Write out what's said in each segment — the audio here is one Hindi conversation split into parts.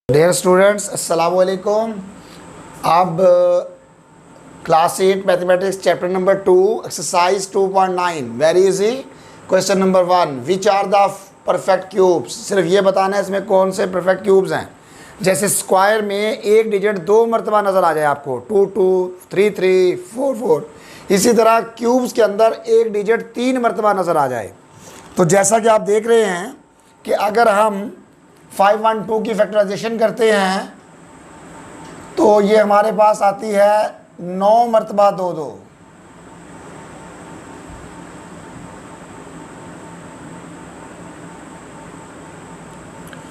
डियर स्टूडेंट्स, अस्सलाम वालेकुम। अब class 8 mathematics chapter number 2 exercise 2.9 very easy. Question number 1, which are the perfect cubes. सिर्फ ये बताना है इसमें कौन से परफेक्ट क्यूब्स हैं। जैसे स्क्वायर में एक डिजिट 2 मरतबा नज़र आ जाए आपको, 2 2, 3 3, 4 4। इसी तरह क्यूब्स के अंदर एक डिजिट 3 मरतबा नज़र आ जाए। तो जैसा कि आप देख रहे हैं कि अगर हम 512 की फैक्टराइजेशन करते हैं तो ये हमारे पास आती है 9 मरतबा 2 2।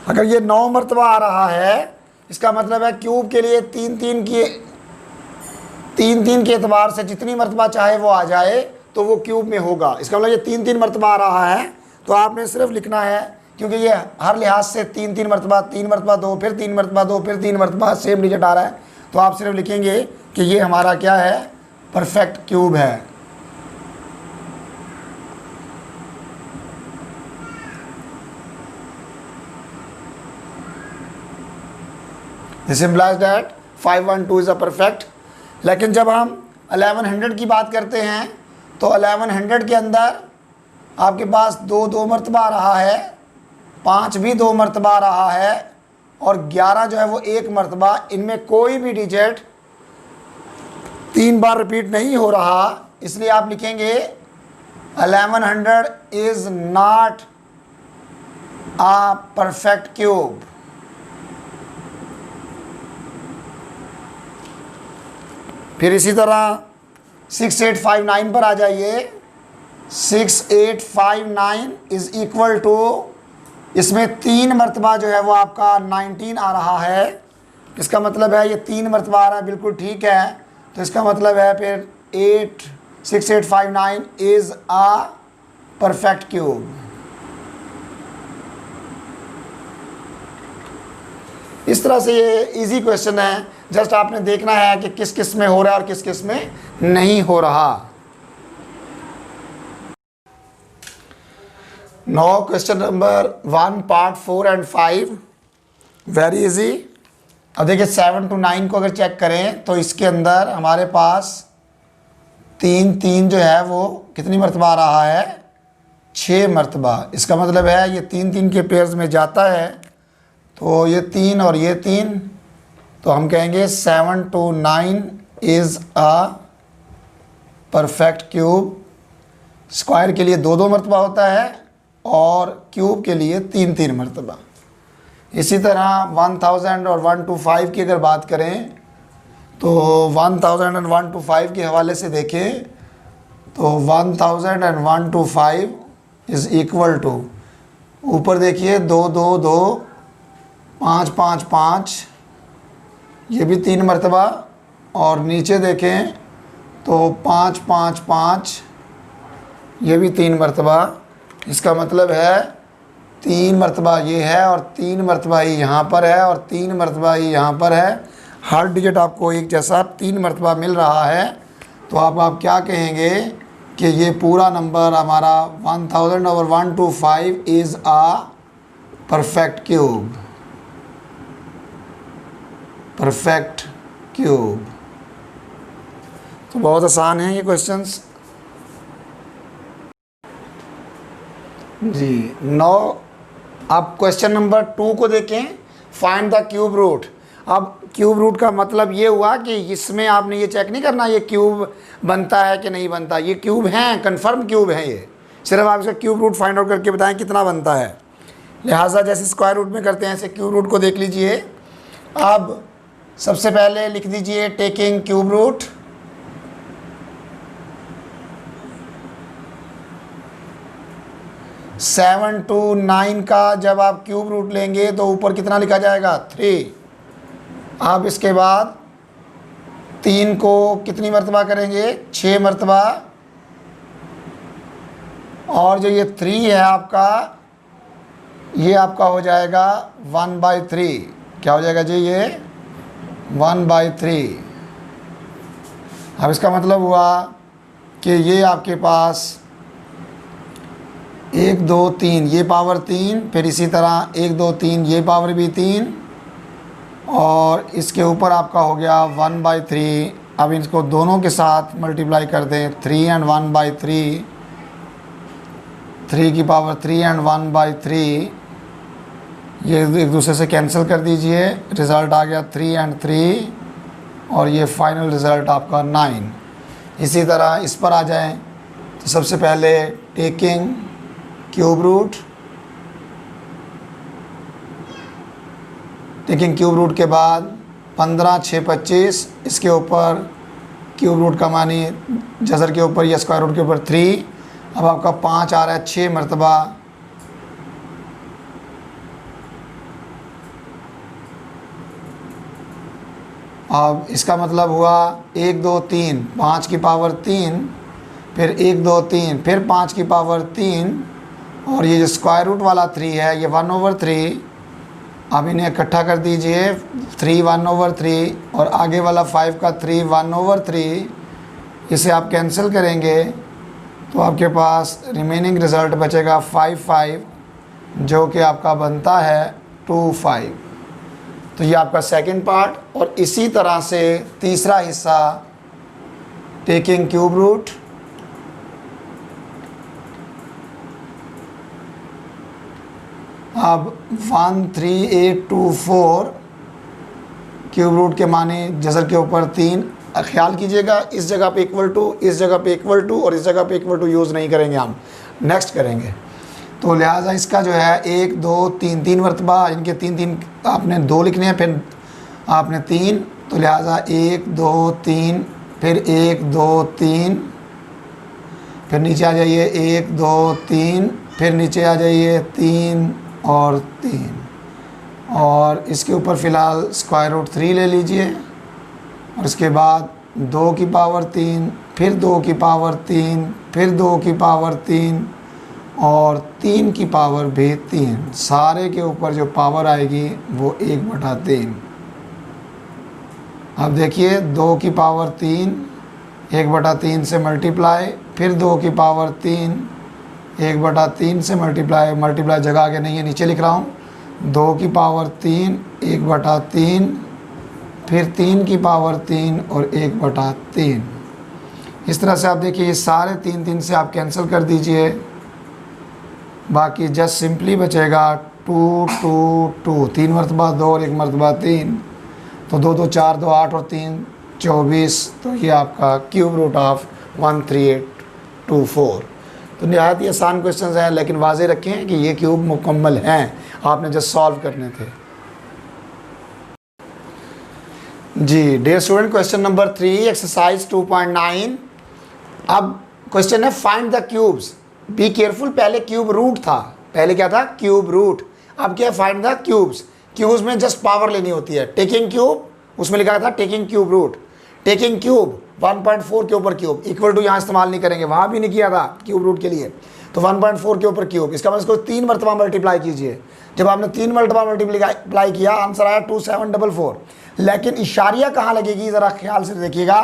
अगर ये 9 मरतबा आ रहा है, इसका मतलब है क्यूब के लिए 3 3 के एतबार से जितनी मरतबा चाहे वो आ जाए तो वो क्यूब में होगा। इसका मतलब ये 3 3 मरतबा आ रहा है तो आपने सिर्फ लिखना है, क्योंकि ये हर लिहाज से 3 3 मरतबा, 3 मरतबा 2, फिर 3 मरतबा 2, फिर 3 मरतबा सेम डिजिट आ रहा है, तो आप सिर्फ लिखेंगे कि ये हमारा क्या है, परफेक्ट क्यूब है। This implies that 512 is a perfect. लेकिन जब हम 1100 की बात करते हैं तो 1100 के अंदर आपके पास 2 2 मरतबा आ रहा है, 5 भी 2 मरतबा आ रहा है और 11 जो है वो 1 मरतबा। इनमें कोई भी डिजिट 3 बार रिपीट नहीं हो रहा, इसलिए आप लिखेंगे 1100 is not a perfect cube. फिर इसी तरह 6859 पर आ जाइए। 6859 इज़ इक्वल टू, इसमें 3 मरतबा जो है वो आपका 19 आ रहा है। इसका मतलब है ये 3 मरतबा आ रहा है, बिल्कुल ठीक है। तो इसका मतलब है फिर 6859 इज़ अ परफेक्ट क्यूब। इस तरह से ये इजी क्वेश्चन है, जस्ट आपने देखना है कि किस किस में हो रहा है और किस किस में नहीं हो रहा। No question number 1 part 4 and 5 very easy. अब देखिए 7 to 9 को अगर चेक करें तो इसके अंदर हमारे पास 3 3 जो है वो कितनी मरतबा आ रहा है, 6 मरतबा। इसका मतलब है ये 3 3 के पेयर्स में जाता है, तो ये 3 और ये 3, तो हम कहेंगे 7 to 9 is a perfect cube. Square के लिए 2 2 मरतबा होता है और क्यूब के लिए 3 3 मरतबा। इसी तरह 1000 और 1 to 5 की अगर बात करें तो 1000 और 1 to 5 के हवाले से देखें तो 1000 और 1 to 5 इज़ इक्वल टू, ऊपर देखिए 2 2 2, 5 5 5, ये भी 3 मरतबा, और नीचे देखें तो 5 5 5, ये भी 3 मरतबा। इसका मतलब है 3 मरतबा ये है और 3 मरतबा ही यहाँ पर है और 3 मरतबा ही यहाँ पर है। हर डिजिट आपको एक जैसा 3 मरतबा मिल रहा है, तो आप क्या कहेंगे कि ये पूरा नंबर हमारा 1000 और 1 to 5 is a perfect cube. Perfect cube. तो बहुत आसान है ये क्वेश्चंस जी। 9, अब क्वेश्चन नंबर 2 को देखें, फाइंड द क्यूब रूट। अब क्यूब रूट का मतलब ये हुआ कि इसमें आपने ये चेक नहीं करना ये क्यूब बनता है कि नहीं बनता। ये क्यूब हैं, कंफर्म क्यूब हैं ये, सिर्फ आप इसका क्यूब रूट फाइंड आउट करके बताएं कितना बनता है। लिहाजा जैसे स्क्वायर रूट में करते हैं ऐसे क्यूब रूट को देख लीजिए। अब सबसे पहले लिख दीजिए taking cube root. Seven to 9 का जब आप क्यूब रूट लेंगे तो ऊपर कितना लिखा जाएगा, 3। आप इसके बाद 3 को कितनी मरतबा करेंगे, 6 मरतबा, और जो ये 3 है आपका, ये आपका हो जाएगा 1/3। क्या हो जाएगा जी, ये 1/3। अब इसका मतलब हुआ कि ये आपके पास 1 2 3 ये पावर 3, फिर इसी तरह 1 2 3 ये पावर भी 3, और इसके ऊपर आपका हो गया 1/3। अब इसको दोनों के साथ मल्टीप्लाई कर दें, 3 एंड 1/3, 3 की पावर 3 एंड 1/3, ये एक दूसरे से कैंसिल कर दीजिए, रिज़ल्ट आ गया 3 एंड 3, और ये फाइनल रिज़ल्ट आपका 9। इसी तरह इस पर आ जाएं, तो सबसे पहले taking cube root, taking cube root के बाद 15 6 25, इसके ऊपर क्यूब रूट का मानी जज़र के ऊपर या स्क्वायर रूट के ऊपर 3, अब आपका 5 आ रहा है 6 मरतबा, अब इसका मतलब हुआ 1 2 3 5 की पावर 3, फिर 1 2 3 फिर 5 की पावर 3, और ये जो स्क्वायर रूट वाला 3 है ये 1/3। अब इन्हें इकट्ठा कर दीजिए, 3 1/3, और आगे वाला 5 का 3 1/3, इसे आप कैंसिल करेंगे तो आपके पास रिमेनिंग रिज़ल्ट बचेगा 5 5, जो कि आपका बनता है 2 5। तो ये आपका सेकंड पार्ट, और इसी तरह से तीसरा हिस्सा टेकिंग क्यूब रूट, अब 1 3 8 2 4 क्यूब रूट के माने जज़र के ऊपर 3, ख्याल कीजिएगा इस जगह पे इक्वल टू, इस जगह पे इक्वल टू, और इस जगह पे इक्वल टू यूज़ नहीं करेंगे, हम नेक्स्ट करेंगे। तो लिहाजा इसका जो है 1 2 3 3 मरतबा, इनके 3 3 आपने 2 लिखने हैं, फिर आपने 3, तो लिहाजा 1 2 3, फिर 1 2 3, फिर नीचे आ जाइए 1 2 3, फिर नीचे आ जाइए 3 और 3, और इसके ऊपर फ़िलहाल स्क्वायर रूट 3 ले लीजिए, और इसके बाद 2 की पावर 3, फिर 2 की पावर 3, फिर 2 की पावर 3, और 3 की पावर भी 3, सारे के ऊपर जो पावर आएगी वो 1/3। अब देखिए 2 की पावर 3 1/3 से मल्टीप्लाई, फिर 2 की पावर 3 1/3 से मल्टीप्लाई जगह आगे नहीं है, नीचे लिख रहा हूँ, 2 की पावर 3 1/3, फिर 3 की पावर 3 और 1/3। इस तरह से आप देखिए ये सारे 3 3 से आप कैंसिल कर दीजिए, बाकी जस्ट सिंपली बचेगा 2 2 2, 3 मरतबा 2 और 1 मरतबा 3, तो 2 2 4 2 8 और 3 24, तो ये आपका क्यूब रूट ऑफ 13824। तो नहायत ही आसान क्वेश्चन हैं, लेकिन वाज़े रखें कि ये क्यूब मुकम्मल हैं, आपने जस्ट सॉल्व करने थे। जी dear student, question number 3 exercise 2.9। अब क्वेश्चन है find the cubes, be careful, पहले क्यूब रूट था, पहले क्या था क्यूब रूट, अब क्या फाइंड द क्यूब्स। क्यूब्स में जस्ट पावर लेनी होती है, टेकिंग क्यूब उसमें लिखा था taking cube root, taking cube 1.4 के ऊपर क्यूब, इक्वल टू यहाँ इस्तेमाल नहीं करेंगे, वहाँ भी नहीं किया था क्यूब रूट के लिए, तो 1.4 के ऊपर क्यूब, इसका मतलब इसको 3 मरतबा मल्टीप्लाई कीजिए, जब आपने 3 मरतबा मल्टीप्लाई किया आंसर आया 2744। लेकिन इशारिया कहाँ लगेगी ज़रा ख्याल से देखिएगा,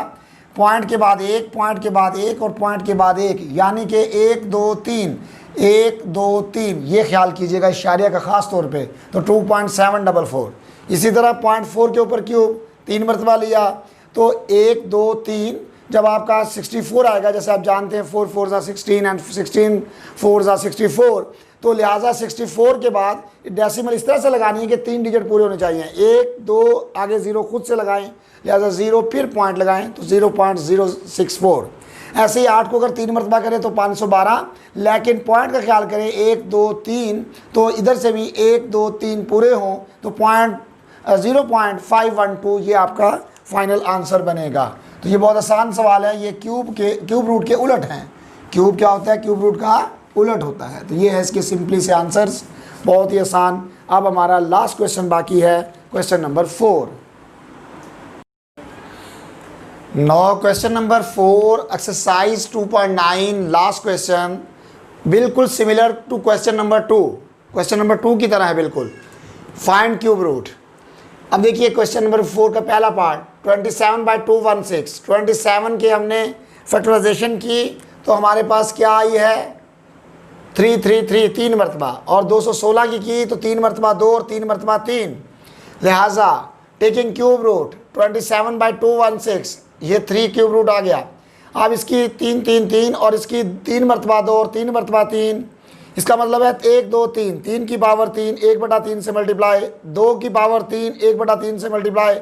पॉइंट के बाद 1, पॉइंट के बाद 1 और पॉइंट के बाद 1, यानी कि 1 2 3 1 2 3, ये ख्याल कीजिएगा इशारिया का ख़ास तौर पे, तो 2.744। इसी तरह 0.4 के ऊपर क्यूब 3 मरतबा लिया, तो 1 2 3, जब आपका 64 आएगा, जैसे आप जानते हैं 4 4 16 एंड 16 4 64, तो लिहाजा 64 के बाद डेसिमल इस तरह से लगानी है कि 3 डिजिट पूरे होने चाहिए, 1 2 आगे 0 खुद से लगाएं, लिहाजा 0 फिर पॉइंट लगाएं तो 0.064। ऐसे ही 8 को अगर 3 मरतबा करें तो 512, लेकिन पॉइंट का ख्याल करें 1 2 3, तो इधर से भी 1 2 3 पूरे हों तो 0.512 ये आपका फाइनल आंसर बनेगा। तो ये बहुत आसान सवाल है, ये क्यूब रूट के उलट हैं। क्यूब क्या होता है, क्यूब रूट का उलट होता है। तो ये है इसके सिंपली से आंसर्स, बहुत ही आसान। अब हमारा लास्ट क्वेश्चन बाकी है, question number 4। No question number 4 exercise 2.9 last question, बिल्कुल similar to question number 2, question number 2 की तरह है बिल्कुल। Find cube root. अब देखिए क्वेश्चन नंबर 4 का पहला पार्ट 27/216, 27 की हमने फैक्टराइजेशन की तो हमारे पास क्या आई है 3 3 3 3 मरतबा, और 216 की तो 3 मरतबा 2 और 3 मरतबा 3, लिहाजा टेकिंग क्यूब रूट 27/216, ये 3 क्यूब रूट आ गया। अब इसकी 3 3 3 और इसकी 3 मरतबा 2 और 3 मरतबा 3, इसका मतलब है 1 2 3, 3 की पावर 3 1/3 से मल्टीप्लाई, 2 की पावर 3 1/3 से मल्टीप्लाई,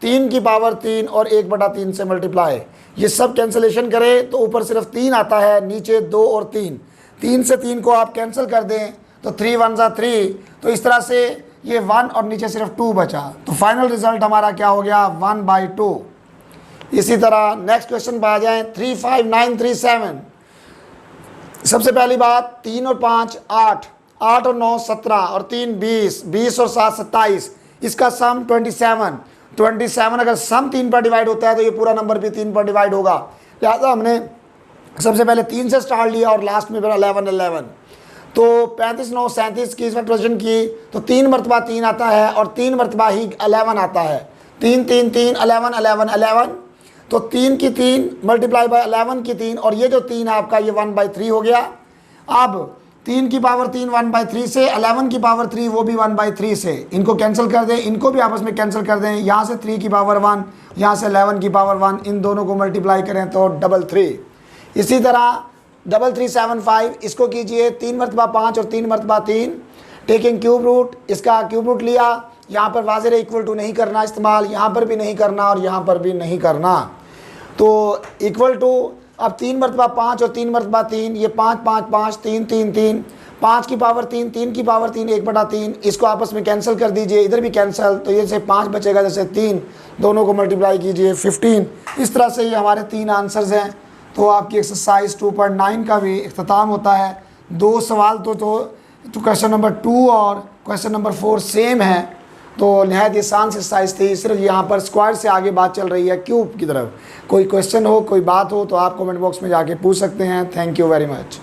3 की पावर 3 और 1/3 से मल्टीप्लाई। ये सब कैंसलेशन करें तो ऊपर सिर्फ 3 आता है, नीचे 2 और 3, 3 से 3 को आप कैंसिल कर दें तो 3 1 ज़ा 3, तो इस तरह से ये 1 और नीचे सिर्फ 2 बचा। तो फाइनल रिजल्ट हमारा क्या हो गया, 1/2। इसी तरह नेक्स्ट क्वेश्चन पर आ जाएं, 35937। सबसे पहली बात, 3 और 5 8, 8 और 9 17 और 3 20, 20 और 7 27, इसका सम 27, 27 अगर सम 3 पर डिवाइड होता है तो ये पूरा नंबर भी 3 पर डिवाइड होगा। लिहाजा हमने सबसे पहले 3 से स्टार्ट लिया और लास्ट में फिर 11 11। तो 35 9 37 की इस वक्त वर्जन की तो 3 मरतबा 3 आता है और 3 मरतबा ही 11 आता है, 3 3 3 11 11 11, तो 3 की 3 मल्टीप्लाई बाय 11 की 3, और ये जो 3 है आपका ये 1/3 हो गया। अब 3 की पावर 3 1/3 से, 11 की पावर 3 वो भी 1/3 से, इनको कैंसिल कर दें, इनको भी आपस में कैंसिल कर दें, यहाँ से 3 की पावर 1, यहाँ से 11 की पावर 1, इन दोनों को मल्टीप्लाई करें तो 33। इसी तरह 3375, इसको कीजिए 3 मरतबा 5 और 3 मरतबा 3, टेकिंग क्यूब रूट, इसका क्यूब रूट लिया, यहाँ पर वाज़ेह इक्वल टू नहीं करना इस्तेमाल, यहाँ पर भी नहीं करना और यहाँ पर भी नहीं करना, तो इक्वल टू अब 3 मरतबा 5 और 3 मरतबा 3, ये 5 5 5 3 3 3, 5 की पावर 3 3 की पावर 3 1/3, इसको आपस में कैंसिल कर दीजिए, इधर भी कैंसिल, तो ये से 5 बचेगा, जैसे 3, दोनों को मल्टीप्लाई कीजिए 15। इस तरह से ये हमारे 3 आंसर्स हैं। तो आपकी एक्सरसाइज 2.9 का भी इख्तिताम होता है। 2 सवाल तो क्वेश्चन नंबर 2 और क्वेश्चन नंबर 4 सेम है, तो नहायत आसान एक्सरसाइज थी। सिर्फ यहाँ पर स्क्वायर से आगे बात चल रही है क्यूब की तरफ। कोई क्वेश्चन हो, कोई बात हो तो आप कमेंट बॉक्स में जाके पूछ सकते हैं। Thank you very much.